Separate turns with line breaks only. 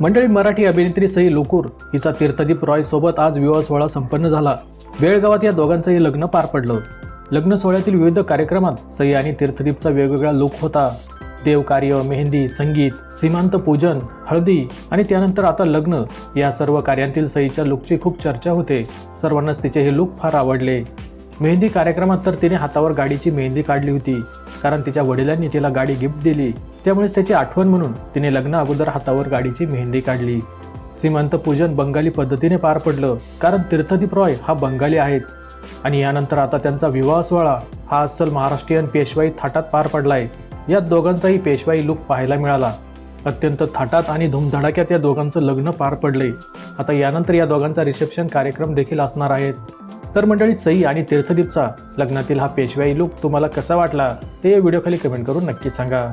मंडळी, मराठी अभिनेत्री सई लोकूर हिचा तीर्थदीप रॉय सोबत आज विवाह सोहळा संपन्न झाला। बेळगावात या दोघांचंही लग्न पार पडलं। लग्न सोहळ्यातील विविध कार्यक्रमात सई आणि तीर्थदीपचा वेगवेगळा लुक होता। देवकार्य, मेहंदी, संगीत, सीमांत पूजन, हळदी आणि त्यानंतर आता लग्न या सर्व कार्यांतील सईच्या लुकची खूप चर्चा होते। सर्वांनाच तिचे हे लुक फार आवडले। मेहंदी कार्यक्रमात तर तिने हातावर गाडीची मेहंदी काढली होती, कारण तिच्या वडिलांनी तिला गाडी गिफ्ट दिली। त्यामुळेच त्याची आठवण म्हणून तिने लग्न अगोदर हातावर गाडीची मेहंदी काढली। सीमांत पूजन बंगाली पद्धतीने पार पडलं, कारण तीर्थदीप रॉय हा बंगाली आहेत आणि यानंतर आता त्यांचा विवाह सोहळा हा अस्सल महाराष्ट्रीयन पेशवाई थाटात पार पडलाय। यात दोघांचाही पेशवाई लुक पाहायला मिळाला। अत्यंत थाटात आणि धूमधडाक्यात या दोघांचं लग्न पार पडले। आता यानंतर या दोघांचा रिसेप्शन कार्यक्रम देखील असणार आहेत। तर मंडळी, सई आणि तीर्थदीपचा लग्नातील हा पेशवाई लुक तुम्हाला कसा वाटला ते या व्हिडिओ खाली कमेंट करून नक्की सांगा।